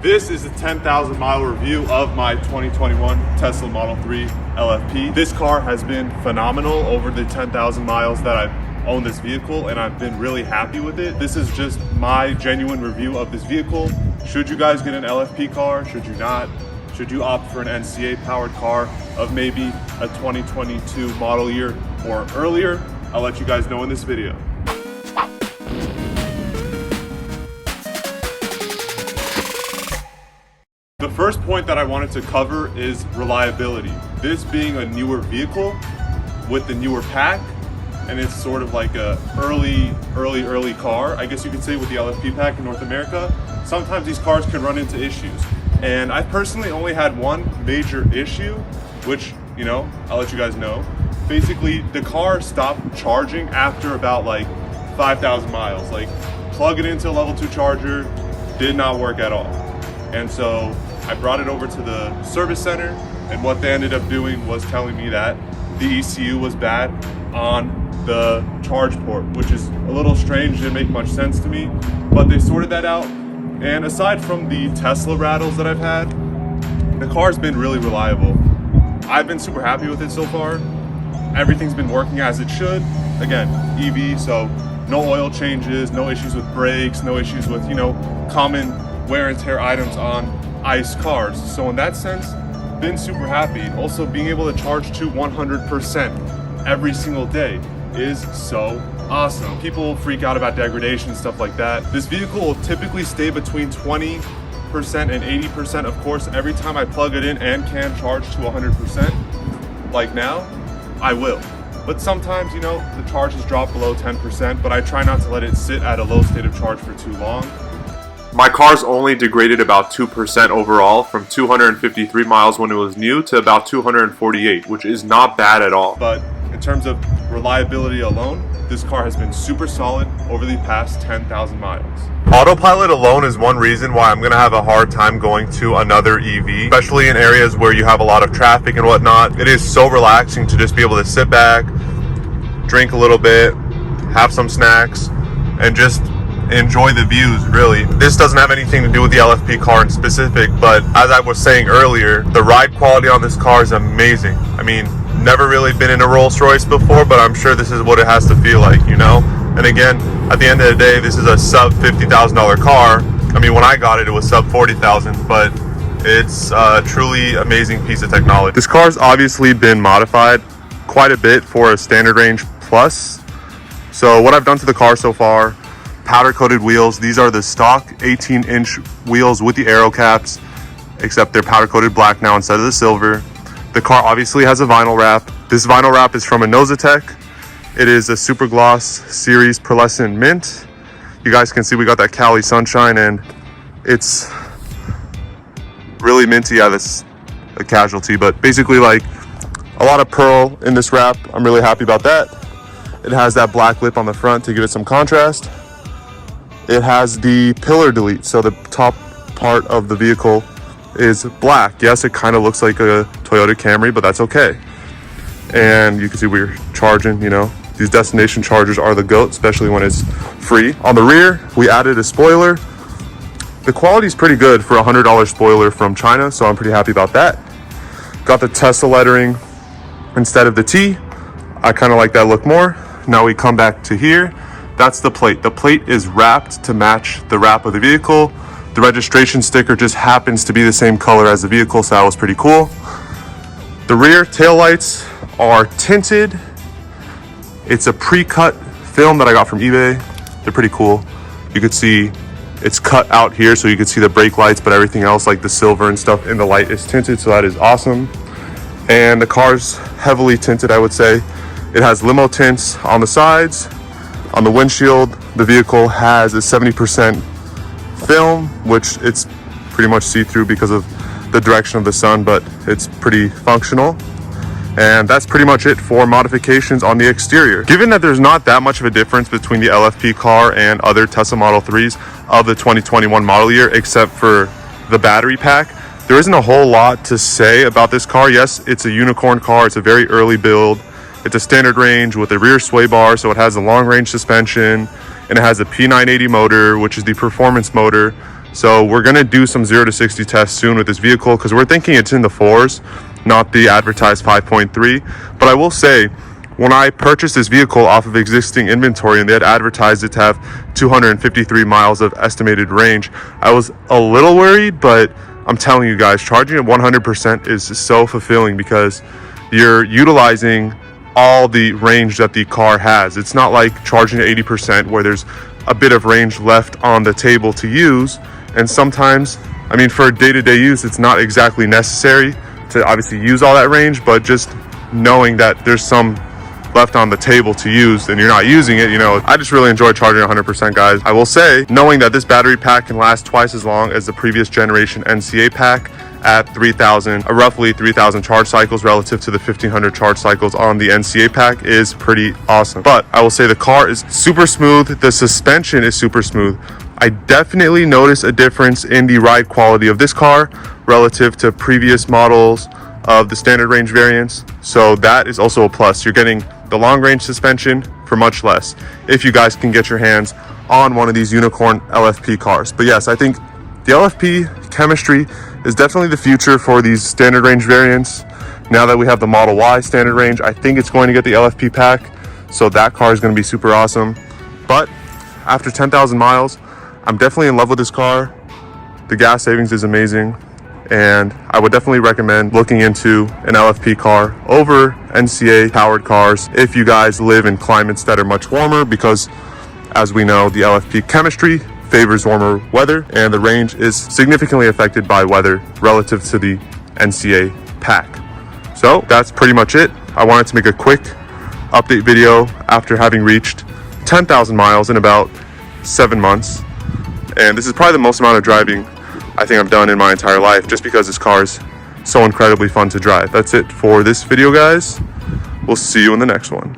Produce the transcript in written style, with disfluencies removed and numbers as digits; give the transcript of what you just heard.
This is a 10,000 mile review of my 2021 Tesla Model 3 LFP. This car has been phenomenal over the 10,000 miles that I've owned this vehicle, and I've been really happy with it. This is just my genuine review of this vehicle. Should you guys get an LFP car? Should you not? Should you opt for an NCA powered car of maybe a 2022 model year or earlier? I'll let you guys know in this video. The first point that I wanted to cover is reliability. This being a newer vehicle with the newer pack, and it's sort of like a early car, I guess you could say, with the LFP pack in North America, sometimes these cars can run into issues. And I personally only had one major issue, which, I'll let you guys know. Basically, the car stopped charging after about like 5,000 miles. Like, plug it into a level 2 charger, did not work at all. And so I brought it over to the service center, and what they ended up doing was telling me that the ECU was bad on the charge port, which is a little strange, didn't make much sense to me, but they sorted that out. And aside from the Tesla rattles that I've had, the car's been really reliable. I've been super happy with it so far. Everything's been working as it should. Again, EV, so no oil changes, no issues with brakes, no issues with, common wear and tear items on ICE cars. So in that sense, been super happy. Also, being able to charge to 100% every single day is so awesome. People freak out about degradation, stuff like that. This vehicle will typically stay between 20% and 80%, of course, every time I plug it in and can charge to 100%. Like now, I will. But sometimes, the charges drop below 10%, but I try not to let it sit at a low state of charge for too long. My car's only degraded about 2% overall, from 253 miles when it was new to about 248, which is not bad at all. But in terms of reliability alone, this car has been super solid over the past 10,000 miles. Autopilot alone is one reason why I'm gonna have a hard time going to another EV, especially in areas where you have a lot of traffic and whatnot. It is so relaxing to just be able to sit back, drink a little bit, have some snacks, and just enjoy the views, really. This doesn't have anything to do with the LFP car in specific, but as I was saying earlier, the ride quality on this car is amazing. I mean, never really been in a Rolls Royce before, but I'm sure this is what it has to feel like, And again, at the end of the day, this is a sub $50,000 car. I mean, when I got it, it was sub 40,000, but it's a truly amazing piece of technology. This car's obviously been modified quite a bit for a standard range plus. So what I've done to the car so far: powder coated wheels. These are the stock 18-inch wheels with the aero caps, except they're powder coated black now instead of the silver. The car obviously has a vinyl wrap. This vinyl wrap is from Nosatech. It is a Super Gloss Series Pearlescent Mint. You guys can see we got that Cali Sunshine, and it's really minty. Yeah, that's a casualty, but basically like a lot of pearl in this wrap. I'm really happy about that. It has that black lip on the front to give it some contrast. It has the pillar delete, so the top part of the vehicle is black. Yes, it kind of looks like a Toyota Camry, but that's okay. And you can see we're charging, These destination chargers are the GOAT, especially when it's free. On the rear, we added a spoiler. The quality is pretty good for a $100 spoiler from China, so I'm pretty happy about that. Got the Tesla lettering instead of the T. I kind of like that look more. Now we come back to here. That's the plate. The plate is wrapped to match the wrap of the vehicle. The registration sticker just happens to be the same color as the vehicle, so that was pretty cool. The rear taillights are tinted. It's a pre-cut film that I got from eBay. They're pretty cool. You could see it's cut out here, so you could see the brake lights, but everything else, like the silver and stuff in the light, is tinted, so that is awesome. And the car's heavily tinted, I would say. It has limo tints on the sides. On the windshield, the vehicle has a 70% film, which it's pretty much see-through because of the direction of the sun, but it's pretty functional. And that's pretty much it for modifications on the exterior. Given that there's not that much of a difference between the LFP car and other Tesla Model 3s of the 2021 model year, except for the battery pack, there isn't a whole lot to say about this car. Yes, it's a unicorn car. It's a very early build. It's a standard range with a rear sway bar, so it has a long range suspension, and it has a P980 motor, which is the performance motor. So we're gonna do some 0 to 60 tests soon with this vehicle because we're thinking it's in the 4s, not the advertised 5.3. But I will say, when I purchased this vehicle off of existing inventory and they had advertised it to have 253 miles of estimated range, I was a little worried, but I'm telling you guys, charging at 100% is so fulfilling because you're utilizing all the range that the car has. It's not like charging at 80% where there's a bit of range left on the table to use. And sometimes, I mean, for day-to-day use, it's not exactly necessary to obviously use all that range, but just knowing that there's some left on the table to use and you're not using it, you know, I just really enjoy charging 100%, guys. I will say, knowing that this battery pack can last twice as long as the previous generation NCA pack at 3,000, roughly 3,000 charge cycles relative to the 1,500 charge cycles on the NCA pack is pretty awesome. But I will say the car is super smooth. The suspension is super smooth. I definitely notice a difference in the ride quality of this car relative to previous models of the standard range variants. So that is also a plus. You're getting the long range suspension for much less if you guys can get your hands on one of these unicorn LFP cars. But yes, I think the LFP chemistry is definitely the future for these standard range variants. Now that we have the Model Y standard range, I think it's going to get the LFP pack. So that car is going to be super awesome. But after 10,000 miles, I'm definitely in love with this car. The gas savings is amazing. And I would definitely recommend looking into an LFP car over NCA powered cars if you guys live in climates that are much warmer, because as we know, the LFP chemistry favors warmer weather and the range is significantly affected by weather relative to the NCA pack. So that's pretty much it. I wanted to make a quick update video after having reached 10,000 miles in about 7 months. And this is probably the most amount of driving I think I've done in my entire life, just because this car is so incredibly fun to drive. That's it for this video, guys. We'll see you in the next one.